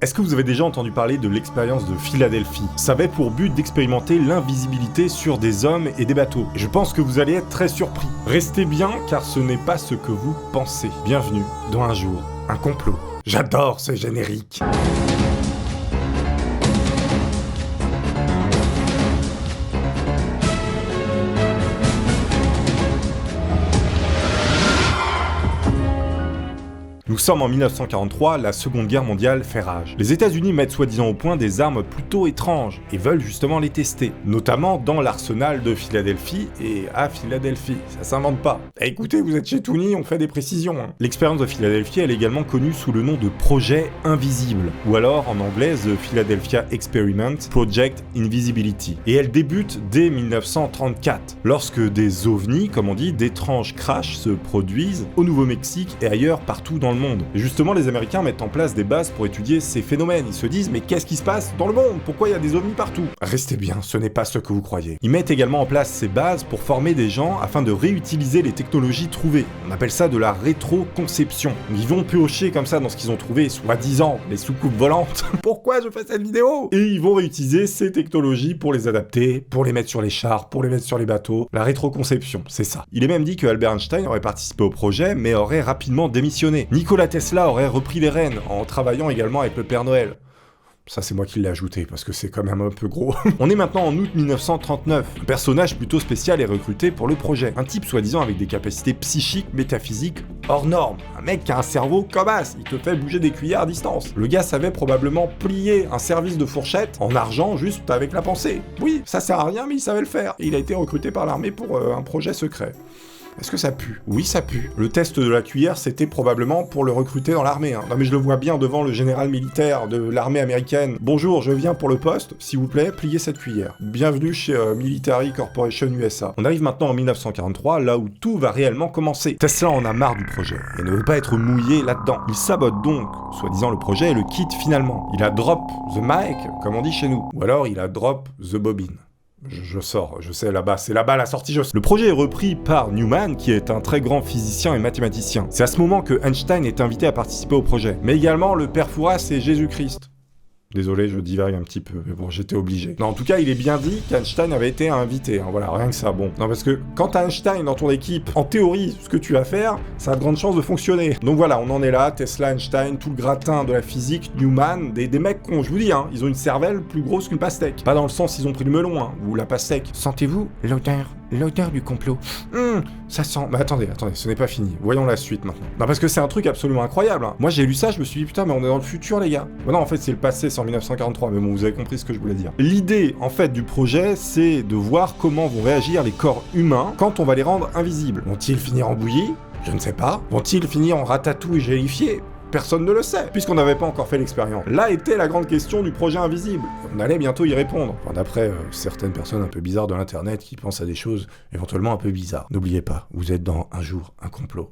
Est-ce que vous avez déjà entendu parler de l'expérience de Philadelphie? Ça avait pour but d'expérimenter l'invisibilité sur des hommes et des bateaux. Et je pense que vous allez être très surpris. Restez bien, car ce n'est pas ce que vous pensez. Bienvenue dans Un jour, un complot. J'adore ce générique. Nous sommes en 1943, la Seconde Guerre mondiale fait rage. Les États-Unis mettent soi-disant au point des armes plutôt étranges et veulent justement les tester, notamment dans l'arsenal de Philadelphie et à Philadelphie. Ça s'invente pas. Écoutez, vous êtes chez Toonie, on fait des précisions. L'expérience de Philadelphie, elle est également connue sous le nom de Projet Invisible, ou alors en anglais The Philadelphia Experiment Project Invisibility. Et elle débute dès 1934, lorsque des ovnis, comme on dit, d'étranges crashs se produisent au Nouveau-Mexique et ailleurs partout dans le monde. Et justement, les Américains mettent en place des bases pour étudier ces phénomènes. Ils se disent, mais qu'est-ce qui se passe dans le monde? Pourquoi il y a des ovnis partout? Restez bien, ce n'est pas ce que vous croyez. Ils mettent également en place ces bases pour former des gens afin de réutiliser les technologies trouvées. On appelle ça de la rétroconception. Ils vont piocher comme ça dans ce qu'ils ont trouvé, soi-disant les soucoupes volantes. Pourquoi je fais cette vidéo? Et ils vont réutiliser ces technologies pour les adapter, pour les mettre sur les chars, pour les mettre sur les bateaux. La rétroconception, c'est ça. Il est même dit que Albert Einstein aurait participé au projet, mais aurait rapidement démissionné. Nikola Tesla aurait repris les rênes en travaillant également avec le Père Noël. Ça, c'est moi qui l'ai ajouté, parce que c'est quand même un peu gros. On est maintenant en août 1939. Un personnage plutôt spécial est recruté pour le projet. Un type soi-disant avec des capacités psychiques, métaphysiques, hors normes. Un mec qui a un cerveau comme as, il te fait bouger des cuillères à distance. Le gars savait probablement plier un service de fourchette en argent juste avec la pensée. Oui, ça sert à rien, mais il savait le faire. Et il a été recruté par l'armée pour un projet secret. Est-ce que ça pue? Oui, ça pue. Le test de la cuillère, c'était probablement pour le recruter dans l'armée. Non mais je le vois bien devant le général militaire de l'armée américaine. Bonjour, je viens pour le poste. S'il vous plaît, pliez cette cuillère. Bienvenue chez Military Corporation USA. On arrive maintenant en 1943, là où tout va réellement commencer. Tesla en a marre du projet et ne veut pas être mouillé là-dedans. Il sabote donc, soi-disant le projet, et le quitte finalement. Il a drop the mic, comme on dit chez nous. Ou alors il a drop the bobine. Je sors, je sais, là-bas, c'est là-bas la sortie, je sais. Le projet est repris par Newman, qui est un très grand physicien et mathématicien. C'est à ce moment que Einstein est invité à participer au projet. Mais également le père Fouras et Jésus-Christ. Désolé, je divague un petit peu, mais bon, j'étais obligé. Non, en tout cas, il est bien dit qu'Einstein avait été invité, hein, voilà, rien que ça, bon. Non, parce que quand t'as Einstein dans ton équipe, en théorie, ce que tu vas faire, ça a de grandes chances de fonctionner. Donc voilà, on en est là, Tesla, Einstein, tout le gratin de la physique, Newman, des mecs qu'on, je vous dis, hein, ils ont une cervelle plus grosse qu'une pastèque. Pas dans le sens ils ont pris le melon, hein, ou la pastèque. Sentez-vous l'odeur du complot? Ça sent... Mais attendez, ce n'est pas fini. Voyons la suite maintenant. Non, parce que c'est un truc absolument incroyable, hein. Moi, j'ai lu ça, je me suis dit, putain, mais on est dans le futur, les gars. Bah non, en fait, c'est le passé, c'est en 1943, mais bon, vous avez compris ce que je voulais dire. L'idée, en fait, du projet, c'est de voir comment vont réagir les corps humains quand on va les rendre invisibles. Vont-ils finir en bouillie? Je ne sais pas. Vont-ils finir en ratatouille gélifié? Personne ne le sait, puisqu'on n'avait pas encore fait l'expérience. Là était la grande question du projet invisible. On allait bientôt y répondre. Enfin, d'après certaines personnes un peu bizarres de l'internet qui pensent à des choses éventuellement un peu bizarres. N'oubliez pas, vous êtes dans Un jour, un complot.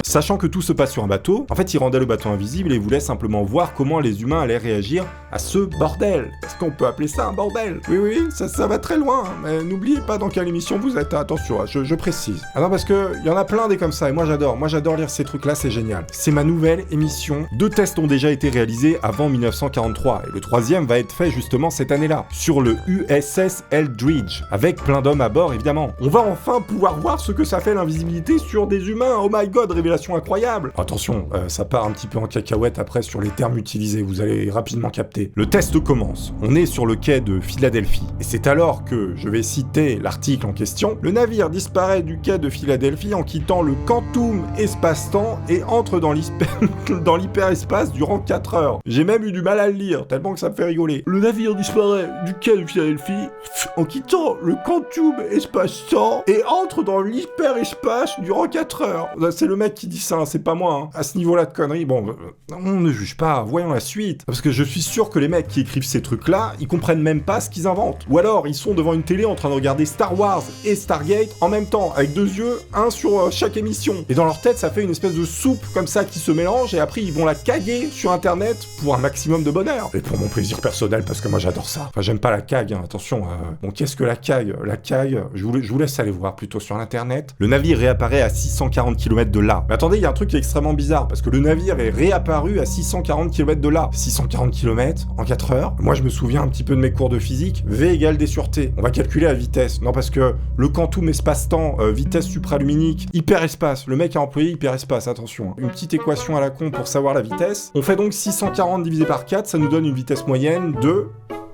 Sachant que tout se passe sur un bateau, en fait il rendait le bateau invisible et voulait simplement voir comment les humains allaient réagir à ce bordel. Est-ce qu'on peut appeler ça un bordel? Oui, ça va très loin, hein. Mais n'oubliez pas dans quelle émission vous êtes, attention, je précise. Ah non, parce que y en a plein des comme ça, et moi j'adore lire ces trucs-là, c'est génial. C'est ma nouvelle émission. 2 tests ont déjà été réalisés avant 1943, et le 3e va être fait justement cette année-là, sur le USS Eldridge, avec plein d'hommes à bord évidemment. On va enfin pouvoir voir ce que ça fait l'invisibilité sur des humains, oh my god, révélation incroyable. Attention, ça part un petit peu en cacahuète après sur les termes utilisés, vous allez rapidement capter. Le test commence, on est sur le quai de Philadelphie, et c'est alors que, je vais citer l'article en question, le navire disparaît du quai de Philadelphie en quittant le quantum espace-temps et entre dans l'hyperespace durant 4 heures. J'ai même eu du mal à le lire, tellement que ça me fait rigoler. Le navire disparaît du quai de Philadelphie en quittant le quantum espace-temps et entre dans l'hyperespace durant 4 heures. C'est le mec qui dit ça, c'est pas moi, hein. À ce niveau-là de conneries, bon, on ne juge pas, voyons la suite. Parce que je suis sûr que les mecs qui écrivent ces trucs-là, ils comprennent même pas ce qu'ils inventent. Ou alors, ils sont devant une télé en train de regarder Star Wars et Stargate en même temps, avec 2 yeux, un sur chaque émission. Et dans leur tête, ça fait une espèce de soupe comme ça qui se mélange, et après, ils vont la caguer sur Internet pour un maximum de bonheur. Et pour mon plaisir personnel, parce que moi j'adore ça. Enfin, j'aime pas la cague, hein, attention. Bon, qu'est-ce que la cague? La cague, je vous laisse aller voir plutôt sur Internet. Le navire réapparaît à 640 km de là. Mais attendez, il y a un truc qui est extrêmement bizarre, parce que le navire est réapparu à 640 km de là. 640 km en 4 heures. Moi, je me souviens un petit peu de mes cours de physique. V égale D sur T. On va calculer la vitesse. Non, parce que le quantum espace-temps, vitesse supraluminique, hyperespace. Le mec a employé hyperespace, attention. Une petite équation à la con pour savoir la vitesse. On fait donc 640 divisé par 4, ça nous donne une vitesse moyenne de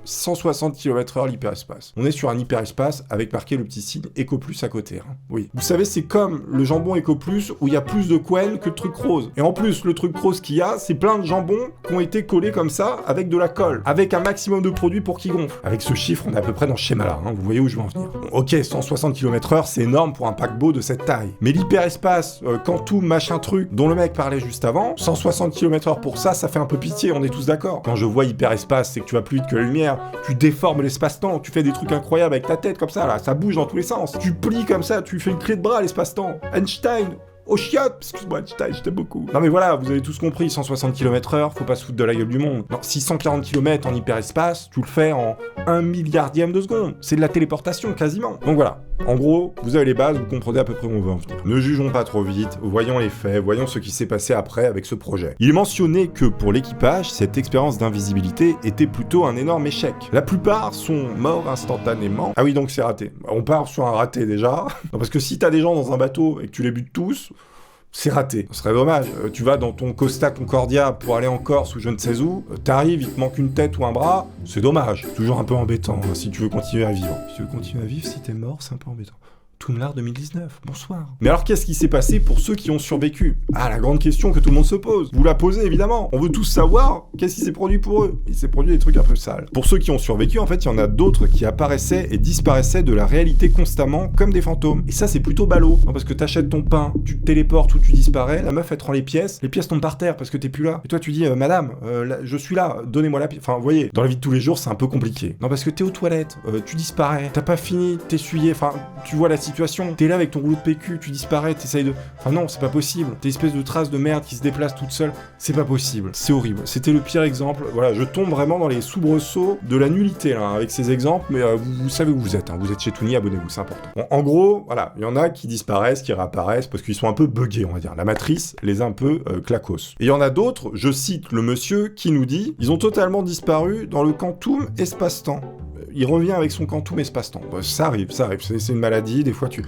160 km/h l'hyperespace. On est sur un hyperespace avec marqué le petit signe Eco Plus à côté. Hein. Oui. Vous savez, c'est comme le jambon Eco Plus où il y a plus de quen que de truc rose. Et en plus, le truc rose qu'il y a, c'est plein de jambons qui ont été collés comme ça avec de la colle, avec un maximum de produit pour qu'ils gonflent. Avec ce chiffre, on est à peu près dans ce schéma-là. Hein. Vous voyez où je veux en venir. Bon, ok, 160 km/h, c'est énorme pour un paquebot de cette taille. Mais l'hyperespace, quantum, machin truc, dont le mec parlait juste avant, 160 km/h pour ça, ça fait un peu pitié, on est tous d'accord. Quand je vois hyperespace, c'est que tu vas plus vite que la lumière. Tu déformes l'espace-temps, tu fais des trucs incroyables avec ta tête comme ça, là, ça bouge dans tous les sens. Tu plies comme ça, tu fais une clé de bras à l'espace-temps. Einstein, au chiotte, excuse-moi Einstein, je t'aime beaucoup. Non mais voilà, vous avez tous compris, 160 km/h, faut pas se foutre de la gueule du monde. Non, 640 km en hyperespace, tu le fais en 1 milliardième de seconde. C'est de la téléportation, quasiment. Donc voilà, en gros, vous avez les bases, vous comprenez à peu près où on veut en venir. Ne jugeons pas trop vite, voyons les faits, voyons ce qui s'est passé après avec ce projet. Il est mentionné que pour l'équipage, cette expérience d'invisibilité était plutôt un énorme échec. La plupart sont morts instantanément. Ah oui, donc c'est raté. On part sur un raté déjà. Non, parce que si t'as des gens dans un bateau et que tu les butes tous, c'est raté. Ce serait dommage. Tu vas dans ton Costa Concordia pour aller en Corse ou je ne sais où, t'arrives, il te manque une tête ou un bras, c'est dommage. Toujours un peu embêtant si tu veux continuer à vivre. Si tu veux continuer à vivre, si t'es mort, c'est un peu embêtant. Toonlar 2019, bonsoir. Mais alors qu'est-ce qui s'est passé pour ceux qui ont survécu? Ah, la grande question que tout le monde se pose. Vous la posez évidemment. On veut tous savoir qu'est-ce qui s'est produit pour eux. Il s'est produit des trucs un peu sales. Pour ceux qui ont survécu, en fait, il y en a d'autres qui apparaissaient et disparaissaient de la réalité constamment comme des fantômes. Et ça, c'est plutôt ballot. Non, parce que t'achètes ton pain, tu te téléportes ou tu disparais, la meuf elle te rend les pièces tombent par terre parce que t'es plus là. Et toi tu dis, madame, je suis là, donnez-moi la pièce. Enfin, vous voyez, dans la vie de tous les jours, c'est un peu compliqué. Non, parce que t'es aux toilettes, tu disparais, t'as pas fini, t'essuyer, enfin, tu vois la situation, t'es là avec ton rouleau de PQ, tu disparais, t'essayes de... Enfin non, c'est pas possible. T'es espèce de trace de merde qui se déplace toute seule, c'est pas possible. C'est horrible. C'était le pire exemple. Voilà, je tombe vraiment dans les soubresauts de la nullité, là, avec ces exemples, mais vous savez où vous êtes, hein. Vous êtes chez Toonie, abonnez-vous, c'est important. Bon, en gros, voilà, il y en a qui disparaissent, qui réapparaissent, parce qu'ils sont un peu buggés, on va dire. La matrice les a un peu clacos. Et il y en a d'autres, je cite le monsieur qui nous dit, ils ont totalement disparu dans le quantum espace-temps. Il revient avec son quantum espace-temps. Bon, ça arrive, c'est une maladie, des fois tu...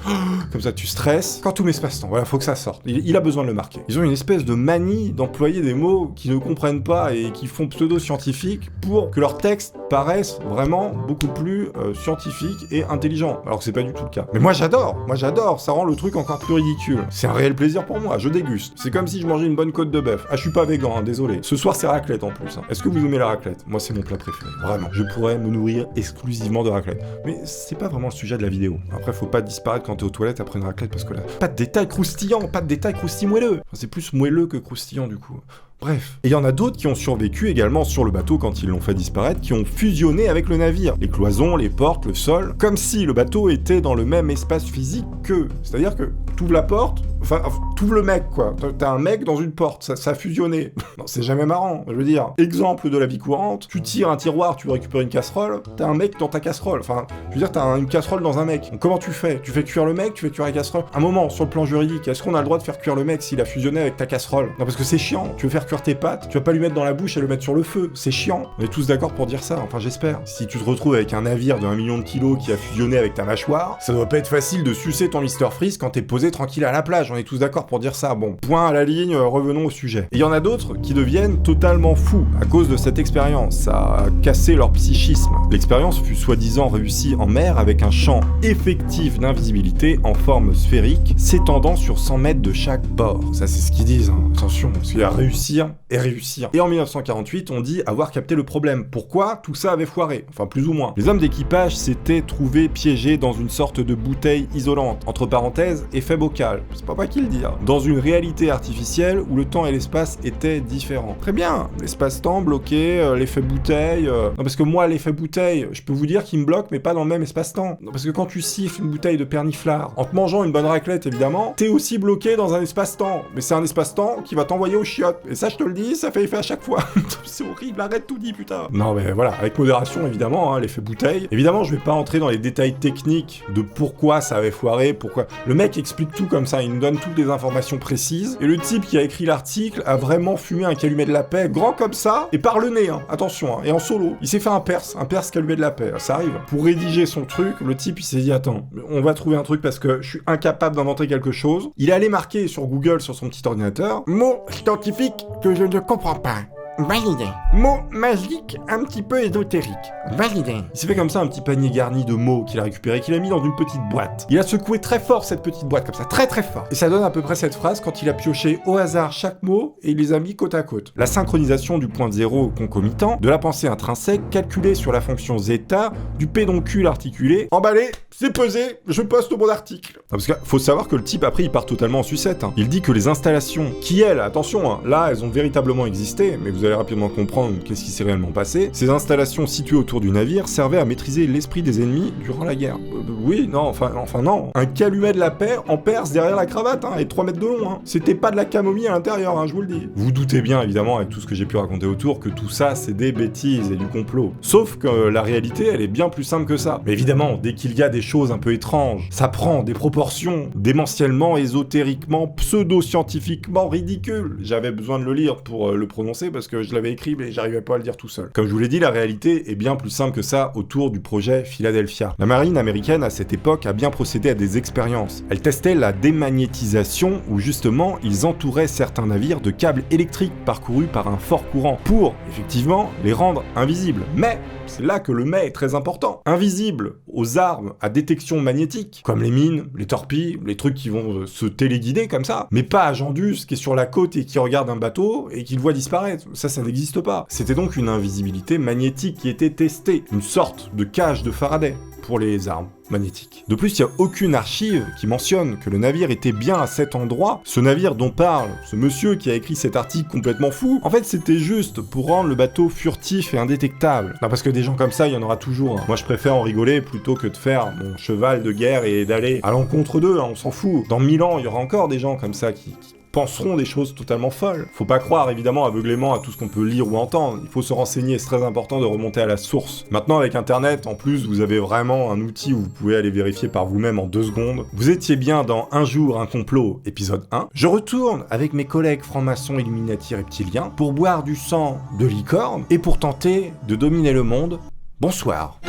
Comme ça, tu stresses. Quantum espace-temps, voilà, faut que ça sorte. Il a besoin de le marquer. Ils ont une espèce de manie d'employer des mots qu'ils ne comprennent pas et qui font pseudo-scientifiques pour que leurs textes paraissent vraiment beaucoup plus scientifiques et intelligents. Alors que c'est pas du tout le cas. Mais moi j'adore, ça rend le truc encore plus ridicule. C'est un réel plaisir pour moi, je déguste. C'est comme si je mangeais une bonne côte de bœuf. Ah, je suis pas végan, hein, désolé. Ce soir c'est raclette en plus. Hein. Est-ce que vous aimez la raclette? Moi c'est mon plat préféré. Vraiment. Je pourrais me nourrir exclusivement de raclette. Mais c'est pas vraiment le sujet de la vidéo. Après, faut pas disparaître quand t'es aux toilettes après une raclette parce que là, pas de détails croustillants, pas de détails croustilles-moelleux. Enfin, c'est plus moelleux que croustillant du coup. Bref. Et il y en a d'autres qui ont survécu également sur le bateau quand ils l'ont fait disparaître, qui ont fusionné avec le navire. Les cloisons, les portes, le sol, comme si le bateau était dans le même espace physique qu'eux. C'est-à-dire que t'ouvres la porte, enfin, t'ouvres le mec, quoi. T'as un mec dans une porte, ça a fusionné. Non, c'est jamais marrant, je veux dire. Exemple de la vie courante, tu tires un tiroir, tu veux récupérer une casserole, t'as un mec dans ta casserole. Enfin, je veux dire, t'as une casserole dans un mec. Donc, comment tu fais? Tu fais cuire le mec, tu fais cuire la casserole? Un moment, sur le plan juridique, est-ce qu'on a le droit de faire cuire le mec s'il a fusionné avec ta casserole? Non, parce que c'est chiant. Tu veux faire cuire tes pâtes, tu vas pas lui mettre dans la bouche et le mettre sur le feu. C'est chiant. On est tous d'accord pour dire ça, enfin j'espère. Si tu te retrouves avec un navire de 1 million de kilos qui a fusionné avec ta mâchoire, ça doit pas être facile de sucer ton Mr Freeze quand t'es posé tranquille à la plage. On est tous d'accord pour dire ça. Bon, point à la ligne, revenons au sujet. Et il y en a d'autres qui deviennent totalement fous à cause de cette expérience. Ça a cassé leur psychisme. L'expérience fut soi-disant réussie en mer avec un champ effectif d'invisibilité en forme sphérique s'étendant sur 100 mètres de chaque bord. Ça c'est ce qu'ils disent, hein. Attention, parce qu'il y a réussir et réussir. Et en 1948, on dit avoir capté le problème. Pourquoi tout ça avait foiré? Enfin, plus ou moins. Les hommes d'équipage s'étaient trouvés piégés dans une sorte de bouteille isolante, entre parenthèses, effet bocal. C'est pas moi qui le dis, hein. Dans une réalité artificielle où le temps et l'espace étaient différents. Très bien, l'espace-temps bloqué, l'effet bouteille... Non, parce que moi, l'effet bouteille, je peux vous dire qu'il me bloque, mais pas dans le même espace-temps. Non, parce que quand tu siffles une bouteille de perniflard, en te mangeant une bonne raclette, évidemment, t'es aussi bloqué dans un espace-temps. Mais c'est un espace-temps qui va t'envoyer au chiottes. Et ça, je te le dis, ça fait effet à chaque fois. C'est horrible, arrête tout dit, putain. Non mais voilà, avec modération évidemment, hein, l'effet bouteille. Évidemment, je vais pas entrer dans les détails techniques de pourquoi ça avait foiré, pourquoi... Le mec explique tout comme ça, il nous donne toutes les informations précises, et le type qui a écrit l'article a vraiment fumé un calumet de la paix, grand comme ça, et par le nez, hein, attention, hein, et en solo. Il s'est fait un perse calumet de la paix, ça arrive. Pour rédiger son truc, le type il s'est dit, attends, on va trouver un truc parce que je suis incapable d'inventer quelque chose. Il est allé marquer sur Google, sur son petit ordinateur, mots scientifiques que je ne comprends pas. Validé. Mot magique un petit peu ésotérique. Validé. Il s'est fait comme ça un petit panier garni de mots qu'il a récupéré, qu'il a mis dans une petite boîte. Il a secoué très fort cette petite boîte, comme ça, très très fort. Et ça donne à peu près cette phrase quand il a pioché au hasard chaque mot et il les a mis côte à côte. La synchronisation du point zéro concomitant, de la pensée intrinsèque calculée sur la fonction zeta, du pédoncule articulé. Emballé, c'est pesé, je poste mon article. Non, parce qu'il faut savoir que le type après il part totalement en sucette. Hein. Il dit que les installations, qui elles, attention, hein, là elles ont véritablement existé, mais vous allez rapidement comprendre qu'est-ce qui s'est réellement passé. Ces installations situées autour du navire servaient à maîtriser l'esprit des ennemis durant la guerre. Oui, non, enfin non. Un calumet de la paix en Perse derrière la cravate, hein, et 3 mètres de long. Hein. C'était pas de la camomille à l'intérieur, hein, je vous le dis. Vous doutez bien, évidemment, avec tout ce que j'ai pu raconter autour, que tout ça, c'est des bêtises et du complot. Sauf que la réalité, elle est bien plus simple que ça. Mais évidemment, dès qu'il y a des choses un peu étranges, ça prend des proportions démentiellement, ésotériquement, pseudo-scientifiquement ridicules. J'avais besoin de le lire pour le prononcer parce que je l'avais écrit mais j'arrivais pas à le dire tout seul. Comme je vous l'ai dit, la réalité est bien plus simple que ça autour du projet Philadelphia. La marine américaine à cette époque a bien procédé à des expériences. Elle testait la démagnétisation où justement ils entouraient certains navires de câbles électriques parcourus par un fort courant pour, effectivement, les rendre invisibles. Mais c'est là que le mais est très important. Invisibles aux armes à détection magnétique, comme les mines, les torpilles, les trucs qui vont se téléguider comme ça, mais pas à Jandus qui est sur la côte et qui regarde un bateau et qui le voit disparaître. Ça n'existe pas. C'était donc une invisibilité magnétique qui était testée, une sorte de cage de Faraday pour les armes magnétiques. De plus, il n'y a aucune archive qui mentionne que le navire était bien à cet endroit. Ce navire dont parle ce monsieur qui a écrit cet article complètement fou, en fait, c'était juste pour rendre le bateau furtif et indétectable. Non, parce que des gens comme ça, il y en aura toujours. Hein. Moi, je préfère en rigoler plutôt que de faire mon cheval de guerre et d'aller à l'encontre d'eux, hein, on s'en fout. Dans 1000 ans, il y aura encore des gens comme ça qui penseront des choses totalement folles. Faut pas croire évidemment aveuglément à tout ce qu'on peut lire ou entendre, il faut se renseigner, c'est très important de remonter à la source. Maintenant avec internet, en plus vous avez vraiment un outil où vous pouvez aller vérifier par vous-même en 2 secondes. Vous étiez bien dans Un jour un complot, épisode 1. Je retourne avec mes collègues francs-maçons Illuminati reptiliens pour boire du sang de licorne et pour tenter de dominer le monde. Bonsoir.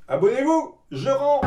Abonnez-vous, je rends.